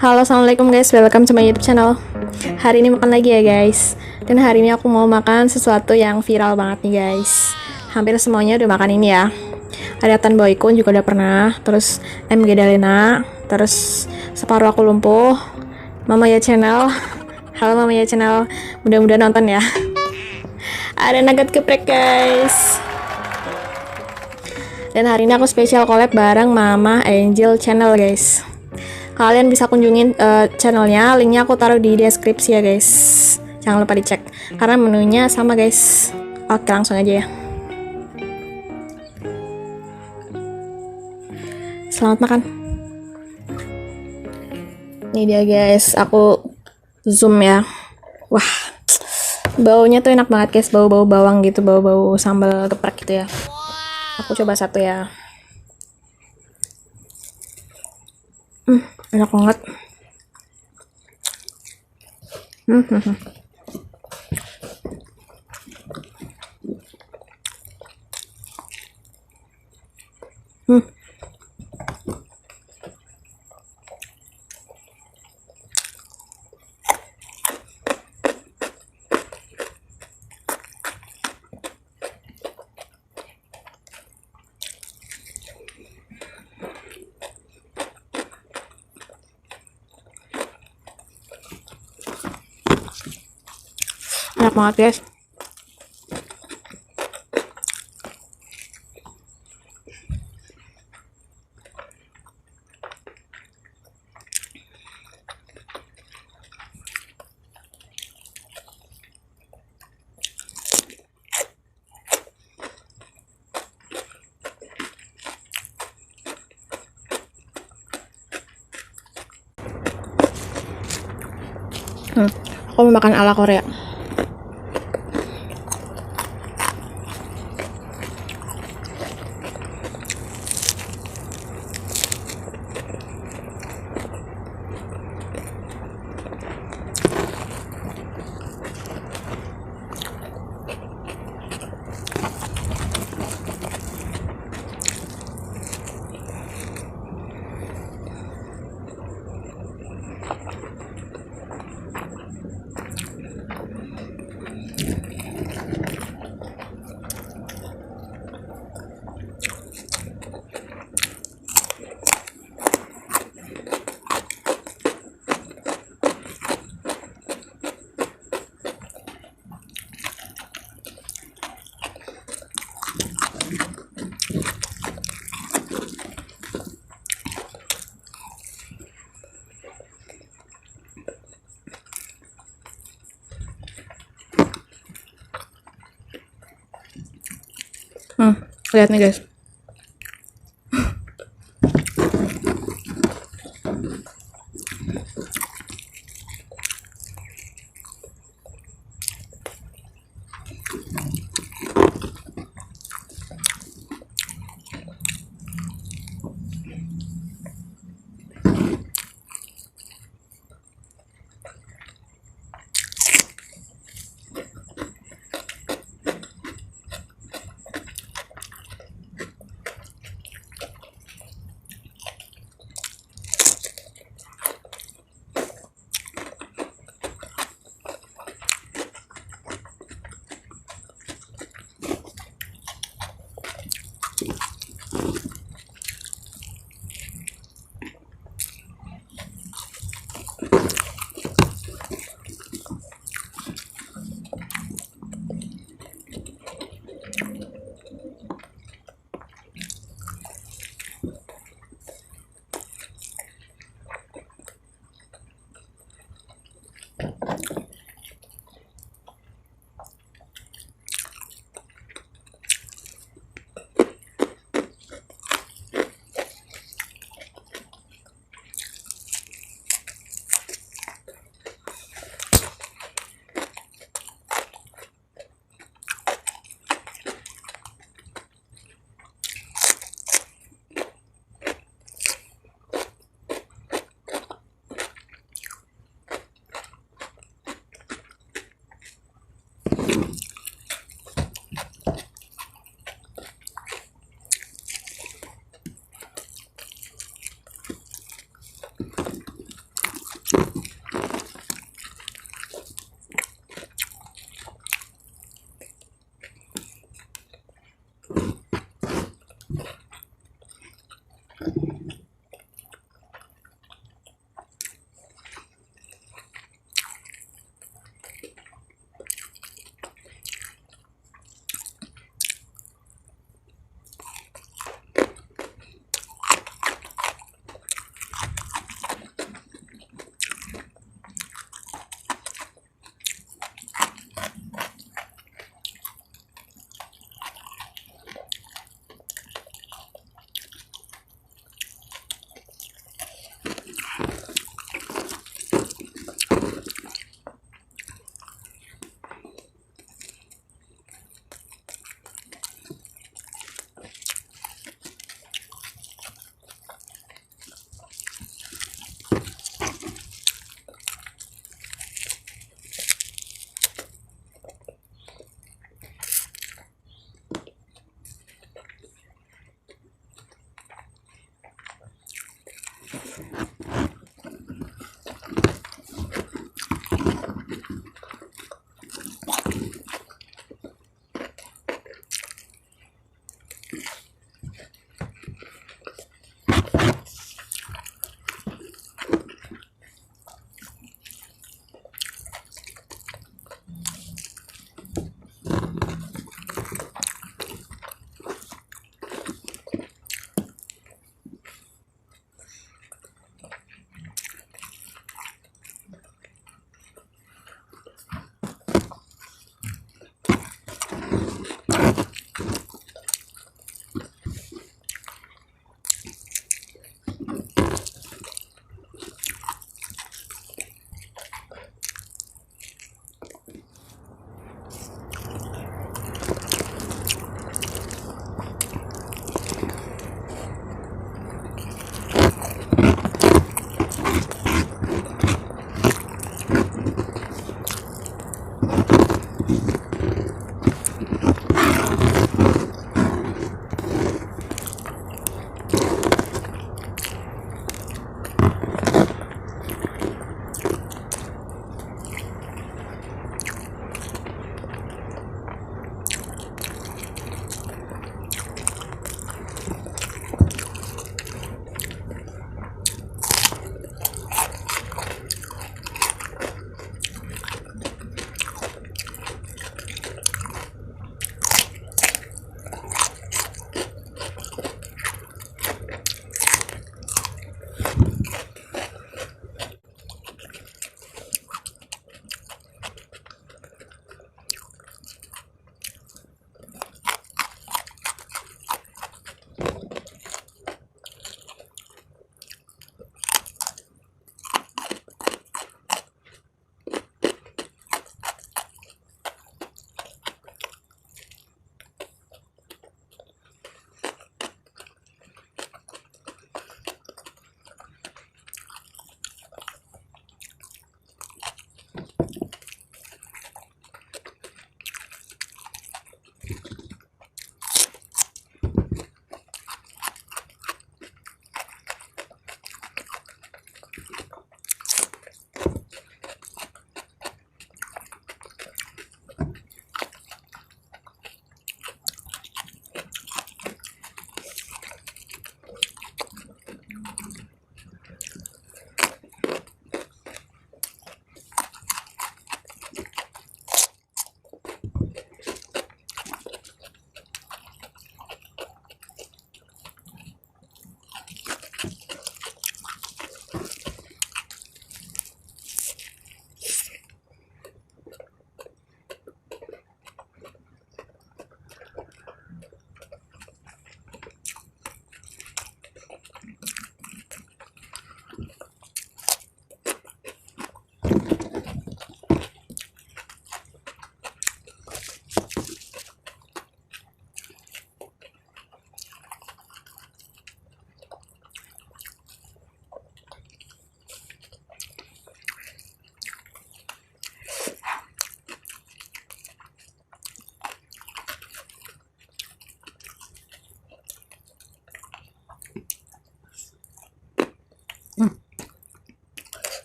Halo, assalamualaikum guys, welcome to my YouTube channel. Hari ini makan lagi ya guys. Dan hari ini aku mau makan sesuatu yang viral banget nih guys. Hampir semuanya udah makan ini ya. Ada Tan Boykun juga udah pernah. Terus MG Dalena. Terus Separuh Aku Lumpuh. Mama Ya Channel. Halo Mama Ya Channel. Mudah-mudahan nonton ya. Ada nugget geprek guys. Dan hari ini aku spesial collab bareng Mama Angel Channel guys. Kalian bisa kunjungin channelnya, linknya aku taruh di deskripsi ya guys. Jangan lupa dicek karena menunya sama guys. Oke, langsung aja ya. Selamat makan. Ini dia guys, aku zoom ya. Wah, baunya tuh enak banget guys, bau-bau bawang gitu, bau-bau sambal geprek gitu ya. Aku coba satu ya. Enak banget. Enak banget guys. Aku mau makan ala Korea. Lihat nih guys.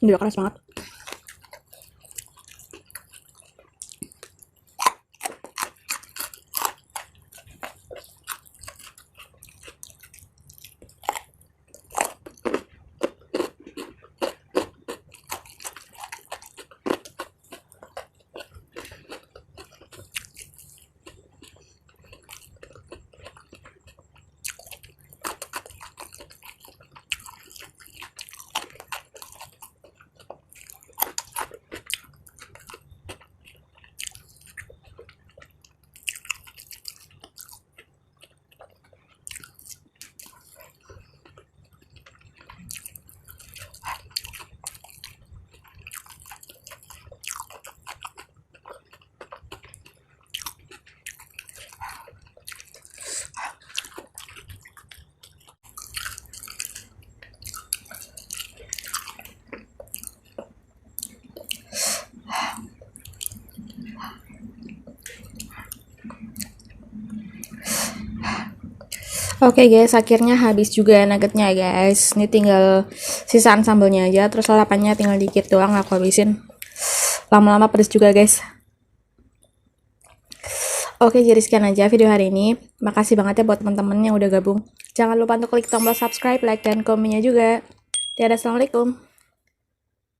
Ini udah keras banget. Oke guys, akhirnya habis juga nuggetnya guys. Ini tinggal sisaan sambalnya aja, terus lalapannya tinggal dikit doang aku habisin. Lama-lama pedes juga guys. Oke, jadi sekian aja video hari ini. Makasih banget ya buat teman-teman yang udah gabung. Jangan lupa untuk klik tombol subscribe, like, dan komennya juga. Dadah, assalamualaikum.